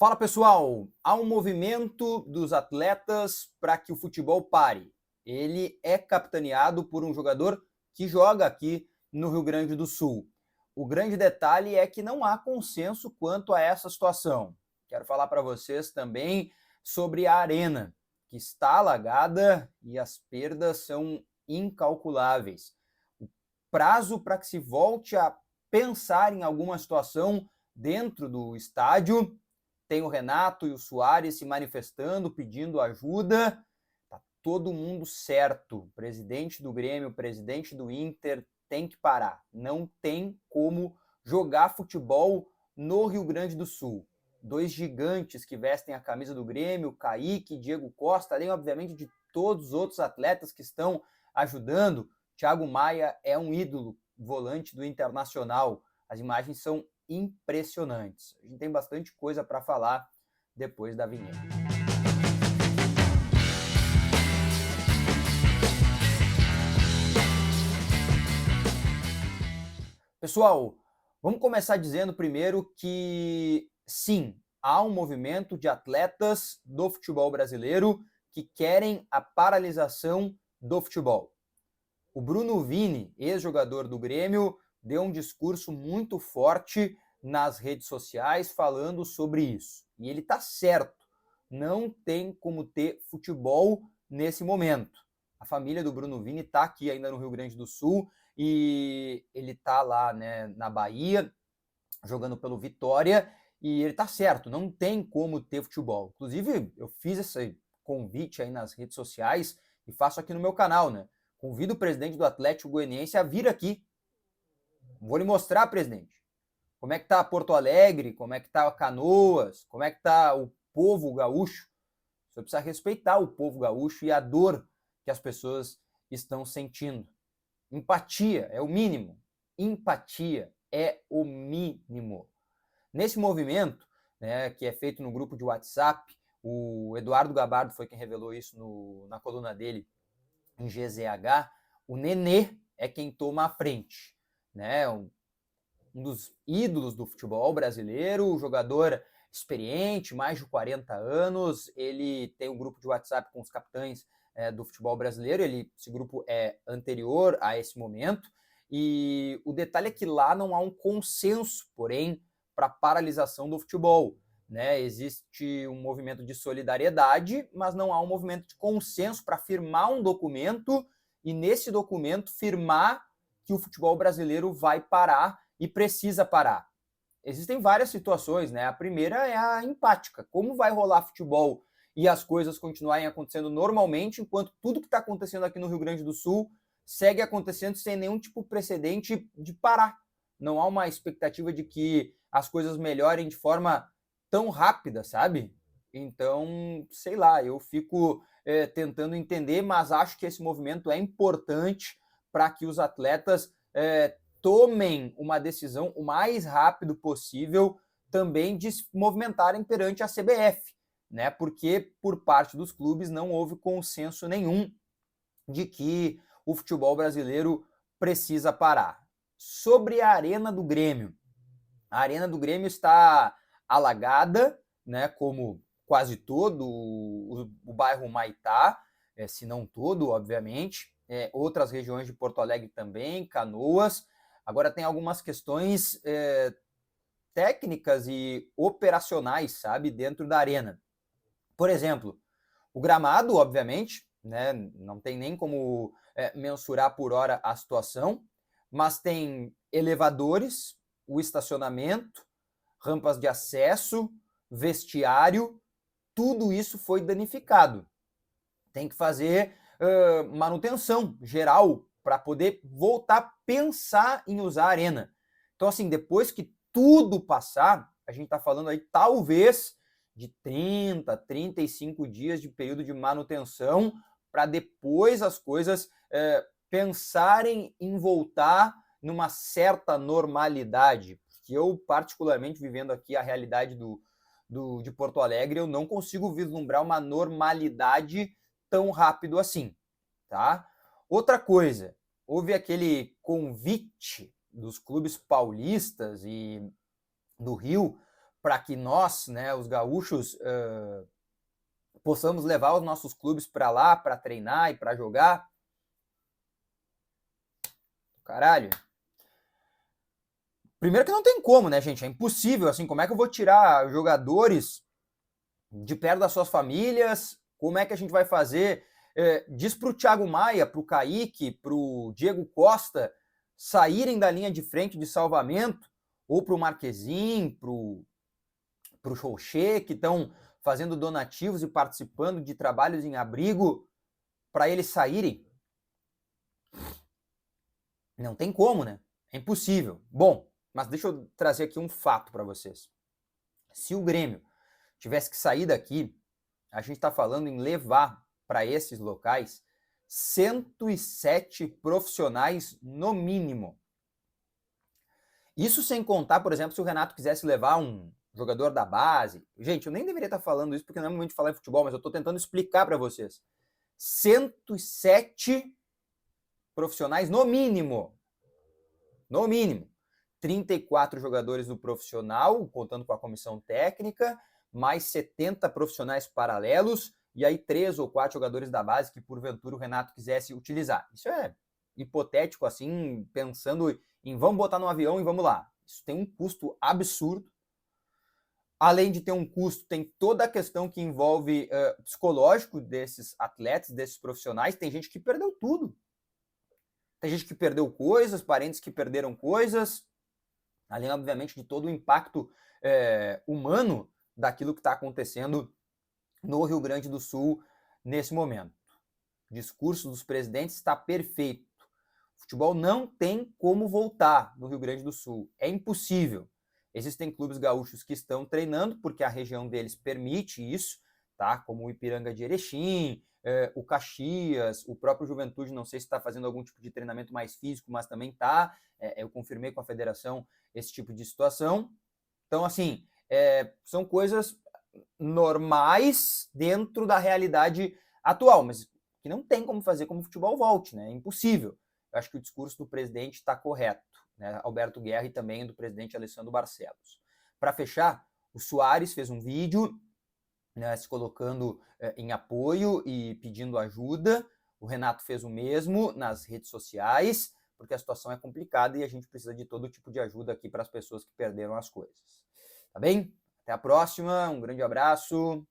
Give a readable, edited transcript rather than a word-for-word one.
Fala pessoal, há um movimento dos atletas para que o futebol pare. Ele é capitaneado por um jogador que joga aqui no Rio Grande do Sul. O grande detalhe é que não há consenso quanto a essa situação. Quero falar para vocês também sobre a Arena, que está alagada e as perdas são incalculáveis. O prazo para que se volte a pensar em alguma situação dentro do estádio. Tem o Renato e o Soares se manifestando, pedindo ajuda. Tá todo mundo certo. O presidente do Grêmio, o presidente do Inter tem que parar. Não tem como jogar futebol no Rio Grande do Sul. Dois gigantes que vestem a camisa do Grêmio, Kaique, Diego Costa, além, obviamente, de todos os outros atletas que estão ajudando. Thiago Maia é um ídolo, volante do Internacional. As imagens são impressionantes. A gente tem bastante coisa para falar depois da vinheta. Pessoal, vamos começar dizendo primeiro que sim, há um movimento de atletas do futebol brasileiro que querem a paralisação do futebol. O Bruno Vini, ex-jogador do Grêmio, deu um discurso muito forte nas redes sociais falando sobre isso. E ele está certo, não tem como ter futebol nesse momento. A família do Bruno Vini está aqui ainda no Rio Grande do Sul e ele está lá, né, na Bahia, jogando pelo Vitória, e ele está certo, não tem como ter futebol. Inclusive, eu fiz esse convite aí nas redes sociais e faço aqui no meu canal, né? Convido o presidente do Atlético Goianiense a vir aqui. Vou lhe mostrar, presidente, como é que tá Porto Alegre, como é que tá Canoas, como é que tá o povo gaúcho. Você precisa respeitar o povo gaúcho e a dor que as pessoas estão sentindo. Empatia é o mínimo. Empatia é o mínimo. Nesse movimento, né, que é feito no grupo de WhatsApp, o Eduardo Gabardo foi quem revelou isso na coluna dele em GZH, o Nenê é quem toma a frente, né? Um dos ídolos do futebol brasileiro, jogador experiente, mais de 40 anos, ele tem um grupo de WhatsApp com os capitães do futebol brasileiro, esse grupo é anterior a esse momento, e o detalhe é que lá não há um consenso, porém, para a paralisação do futebol. Né? Existe um movimento de solidariedade, mas não há um movimento de consenso para firmar um documento e, nesse documento, firmar que o futebol brasileiro vai parar e precisa parar. Existem várias situações, né? A primeira é a empática. Como vai rolar futebol e as coisas continuarem acontecendo normalmente, enquanto tudo que está acontecendo aqui no Rio Grande do Sul segue acontecendo sem nenhum tipo de precedente de parar. Não há uma expectativa de que as coisas melhorem de forma tão rápida, sabe? Então, sei lá, eu fico tentando entender, mas acho que esse movimento é importante para que os atletas tomem uma decisão o mais rápido possível também de se movimentarem perante a CBF, né? Porque por parte dos clubes não houve consenso nenhum de que o futebol brasileiro precisa parar. Sobre a Arena do Grêmio, a Arena do Grêmio está alagada, né, como quase todo o bairro Humaitá, se não todo, obviamente, outras regiões de Porto Alegre também, Canoas. Agora tem algumas questões técnicas e operacionais, sabe, dentro da arena. Por exemplo, o gramado, obviamente, né, não tem nem como mensurar por hora a situação, mas tem elevadores, o estacionamento, rampas de acesso, vestiário, tudo isso foi danificado. Tem que fazer manutenção geral para poder voltar a pensar em usar a arena. Então, assim, depois que tudo passar, a gente está falando aí talvez de 30, 35 dias de período de manutenção para depois as coisas pensarem em voltar numa certa normalidade. Porque eu, particularmente, vivendo aqui a realidade de Porto Alegre, eu não consigo vislumbrar uma normalidade tão rápido assim, tá? Outra coisa, houve aquele convite dos clubes paulistas e do Rio para que nós, né, os gaúchos, possamos levar os nossos clubes para lá, para treinar e para jogar. Caralho. Primeiro que não tem como, né, gente? É impossível, assim, como é que eu vou tirar jogadores de perto das suas famílias? Como é que a gente vai fazer? Diz pro Thiago Maia, pro Kaique, pro Diego Costa saírem da linha de frente de salvamento, ou pro Marquezin, pro Chouché, que estão fazendo donativos e participando de trabalhos em abrigo, para eles saírem. Não tem como, né? É impossível. Bom, mas deixa eu trazer aqui um fato para vocês. Se o Grêmio tivesse que sair daqui, a gente está falando em levar para esses locais 107 profissionais no mínimo. Isso sem contar, por exemplo, se o Renato quisesse levar um jogador da base. Gente, eu nem deveria estar falando isso porque não é momento de falar em futebol, mas eu estou tentando explicar para vocês. 107 profissionais no mínimo. No mínimo. 34 jogadores do profissional, contando com a comissão técnica, mais 70 profissionais paralelos, e aí 3 ou 4 jogadores da base que porventura o Renato quisesse utilizar. Isso é hipotético, assim, pensando em vamos botar no avião e vamos lá. Isso tem um custo absurdo. Além de ter um custo, tem toda a questão que envolve psicológico desses atletas, desses profissionais. Tem gente que perdeu tudo. Tem gente que perdeu coisas, parentes que perderam coisas, além, obviamente, de todo o impacto humano daquilo que está acontecendo no Rio Grande do Sul nesse momento. O discurso dos presidentes está perfeito. O futebol não tem como voltar no Rio Grande do Sul. É impossível. Existem clubes gaúchos que estão treinando porque a região deles permite isso, tá? Como o Ipiranga de Erechim, o Caxias, o próprio Juventude, não sei se está fazendo algum tipo de treinamento mais físico, mas também está. Eu confirmei com a federação esse tipo de situação. Então, assim, são coisas normais dentro da realidade atual, mas que não tem como fazer como o futebol volte, né? É impossível. Eu acho que o discurso do presidente está correto, né? Alberto Guerra e também do presidente Alessandro Barcelos. Para fechar, o Soares fez um vídeo, né, se colocando em apoio e pedindo ajuda. O Renato fez o mesmo nas redes sociais, porque a situação é complicada e a gente precisa de todo tipo de ajuda aqui para as pessoas que perderam as coisas. Tá bem? Até a próxima, um grande abraço.